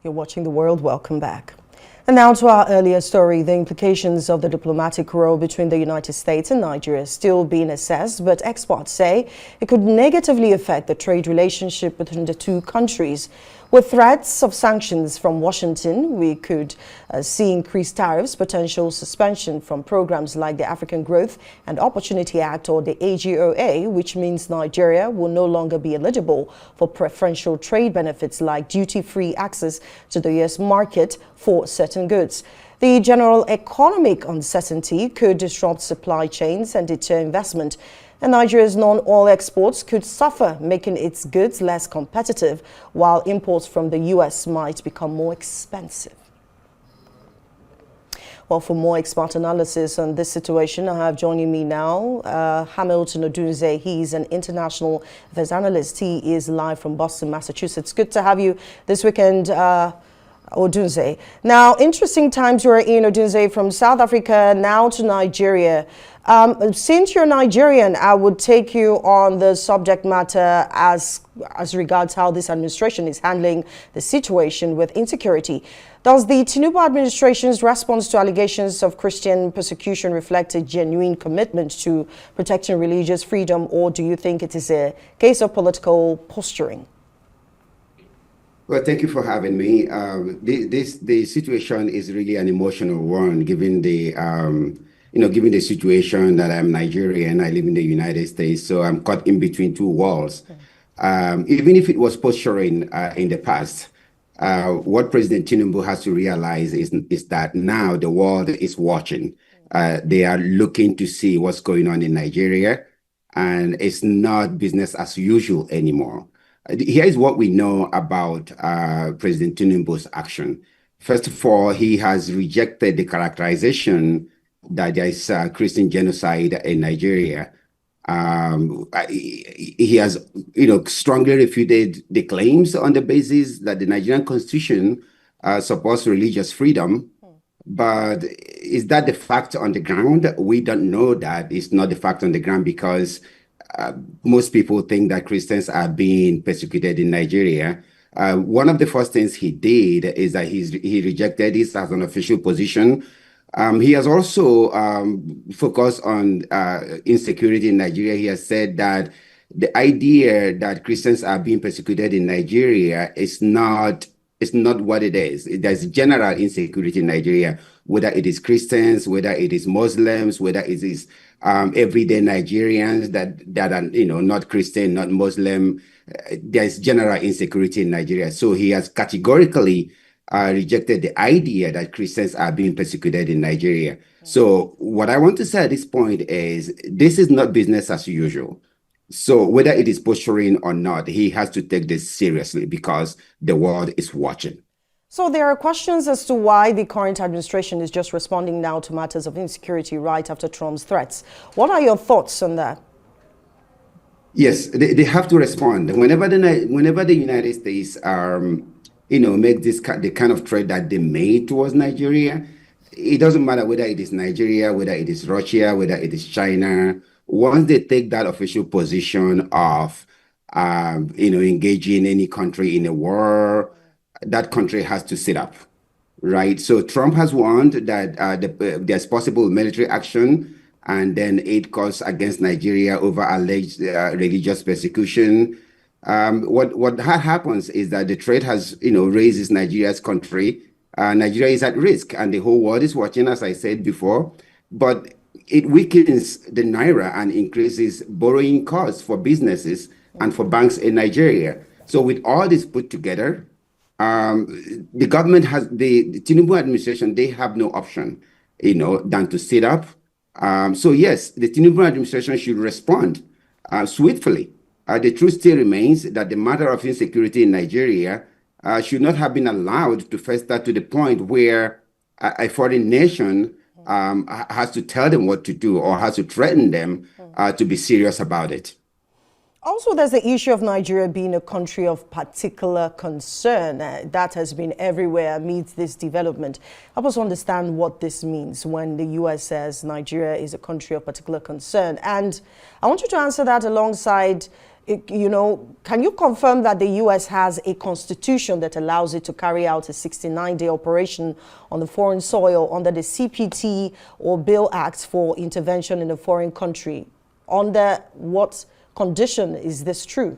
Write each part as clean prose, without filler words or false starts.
You're watching The World. Welcome back. And now to our earlier story, the implications of the diplomatic row between the United States and Nigeria is still being assessed, but experts say it could negatively affect the trade relationship between the two countries. With threats of sanctions from Washington, we could see increased tariffs, potential suspension from programs like the African Growth and Opportunity Act or the AGOA, which means Nigeria will no longer be eligible for preferential trade benefits like duty-free access to the U.S. market for certain goods. The general economic uncertainty could disrupt supply chains and deter investment. And Nigeria's non-oil exports could suffer, making its goods less competitive, while imports from the U.S. might become more expensive. Well, for more expert analysis on this situation, I have joining me now Hamilton Odunze. He's an international affairs analyst. He is live from Boston, Massachusetts. Good to have you this weekend, Odunze. Now, interesting times we're in, Odunze, from South Africa now to Nigeria. Since you're Nigerian, I would take you on the subject matter as regards how this administration is handling the situation with insecurity. Does the Tinubu administration's response to allegations of Christian persecution reflect a genuine commitment to protecting religious freedom, or do you think it is a case of political posturing? Well, thank you for having me. The situation is really an emotional one, given the given the situation that I'm Nigerian, I live in the United States, so I'm caught in between two walls. Even if it was posturing in the past, what President Tinubu has to realize is that now the world is watching. They are looking to see what's going on in Nigeria, and it's not business as usual anymore. Here is what we know about President Tinubu's action. First of all, he has rejected the characterization that there is Christian genocide in Nigeria. He has, strongly refuted the claims on the basis that the Nigerian Constitution supports religious freedom. But is that the fact on the ground? We don't know that it's not the fact on the ground, because most people think that Christians are being persecuted in Nigeria. One of the first things he did is that he rejected this as an official position. He has also focused on insecurity in Nigeria. He has said that the idea that Christians are being persecuted in Nigeria is not what it is. There's general insecurity in Nigeria, whether it is Christians, whether it is Muslims, whether it is everyday Nigerians that are not Christian, not Muslim. There's general insecurity in Nigeria. So he has categorically rejected the idea that Christians are being persecuted in Nigeria. So what I want to say at this point is this is not business as usual. So whether it is posturing or not, he has to take this seriously because the world is watching. So there are questions as to why the current administration is just responding now to matters of insecurity right after Trump's threats. What are your thoughts on that? Yes, they have to respond. Whenever the United States make the kind of threat that they made towards Nigeria, it doesn't matter whether it is Nigeria, whether it is Russia, whether it is China. Once they take that official position of engaging any country in a war, that country has to sit up, right? So Trump has warned that there's possible military action and then aid calls against Nigeria over alleged religious persecution. What happens is that the threat has raises Nigeria's country. Nigeria is at risk, and the whole world is watching, as I said before. But it weakens the naira and increases borrowing costs for businesses and for banks in Nigeria. So with all this put together, the government has the Tinubu administration. They have no option, than to sit up. So yes, the Tinubu administration should respond swiftly. The truth still remains that the matter of insecurity in Nigeria should not have been allowed to fester to the point where a foreign nation has to tell them what to do or has to threaten them to be serious about it. Also, there's the issue of Nigeria being a country of particular concern. That has been everywhere amidst this development. Help us understand what this means when the U.S. says Nigeria is a country of particular concern. And I want you to answer that alongside, can you confirm that the U.S. has a constitution that allows it to carry out a 69-day operation on the foreign soil under the CPT or Bill Act for intervention in a foreign country? Under what condition is this true?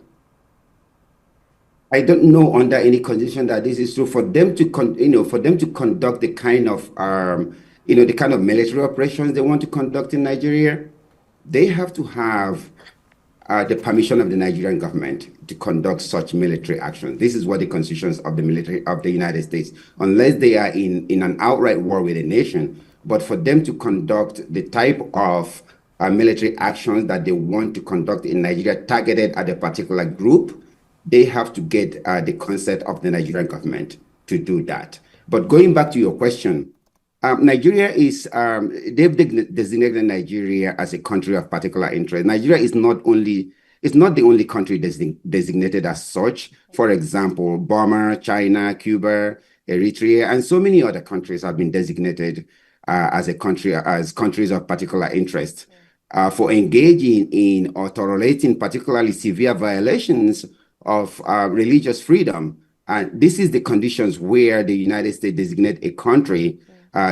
I don't know under any condition that this is true. For them to conduct the kind of the kind of military operations they want to conduct in Nigeria, they have to have the permission of the Nigerian government to conduct such military action. This is what the constitutions of the military of the United States, unless they are in an outright war with a nation. But for them to conduct the type of military actions that they want to conduct in Nigeria targeted at a particular group, they have to get the consent of the Nigerian government to do that. But going back to your question, Nigeria is, they've designated Nigeria as a country of particular interest. Nigeria is not the only country designated as such. For example, Burma, China, Cuba, Eritrea, and so many other countries have been designated as countries of particular interest for engaging in or tolerating particularly severe violations of religious freedom. And this is the conditions where the United States designate a country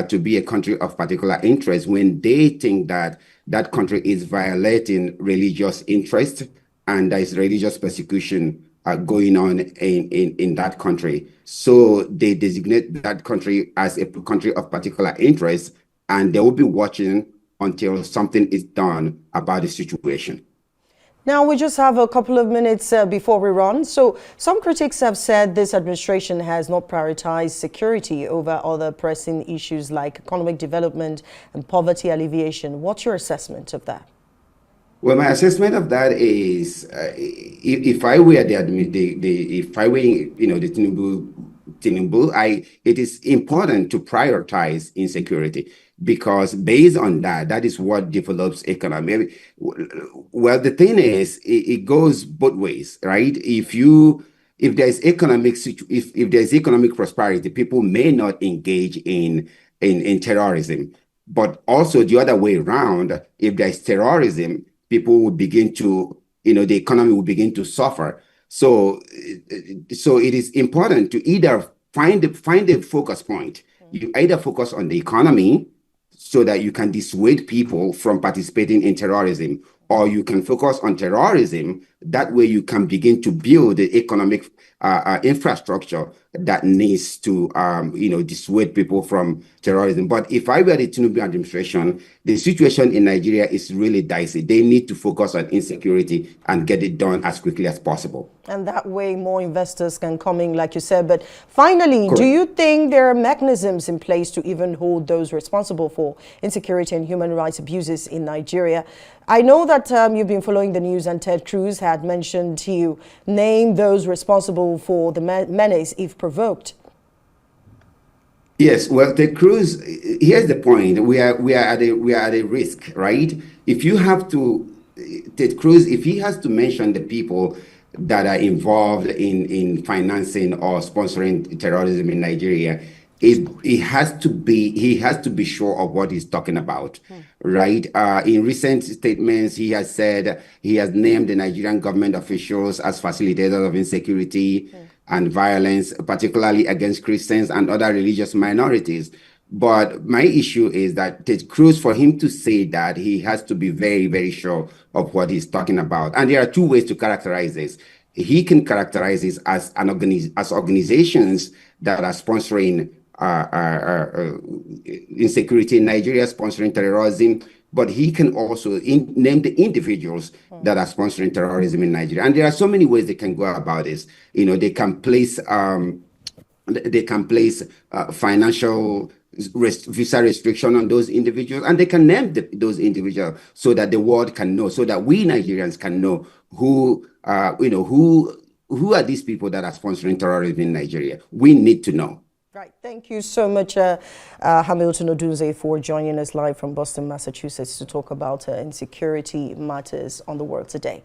to be a country of particular interest when they think that that country is violating religious interest and there is religious persecution going on in that country. So they designate that country as a country of particular interest, and they will be watching until something is done about the situation. Now, we just have a couple of minutes before we run. So some critics have said this administration has not prioritized security over other pressing issues like economic development and poverty alleviation. What's your assessment of that? Well, my assessment of that is, if I were the Tinubu, it is important to prioritize insecurity, because based on that is what develops economy. Well, the thing is, it goes both ways, right? If there's economic prosperity, people may not engage in terrorism. But also the other way around, if there's terrorism, people will begin to, the economy will begin to suffer. So it is important to either find a focus point. You either focus on the economy so that you can dissuade people from participating in terrorism, or you can focus on terrorism. That way you can begin to build the economic infrastructure that needs to, dissuade people from terrorism. But if I were the Tinubu administration, the situation in Nigeria is really dicey. They need to focus on insecurity and get it done as quickly as possible. And that way more investors can come in, like you said. But finally, Correct. Do you think there are mechanisms in place to even hold those responsible for insecurity and human rights abuses in Nigeria? I know that you've been following the news, and Ted Cruz had mentioned to name those responsible for the menace if provoked. Yes, well, Ted Cruz, here's the point. We are at a risk, right? If you have to, Ted Cruz, if he has to mention the people that are involved in financing or sponsoring terrorism in Nigeria, he has to be sure of what he's talking about, right? In recent statements, he has said he has named the Nigerian government officials as facilitators of insecurity and violence, particularly against Christians and other religious minorities. But my issue is that Ted Cruz, for him to say that, he has to be very, very sure of what he's talking about. And there are two ways to characterize this. He can characterize this as organizations that are sponsoring insecurity in Nigeria, sponsoring terrorism, but he can also name the individuals that are sponsoring terrorism in Nigeria. And there are so many ways they can go about this. They can place financial visa restriction on those individuals, and they can name those individuals so that the world can know, so that we Nigerians can know who are these people that are sponsoring terrorism in Nigeria. We need to know. Right. Thank you so much, Hamilton Odunze, for joining us live from Boston, Massachusetts, to talk about insecurity matters on The World Today.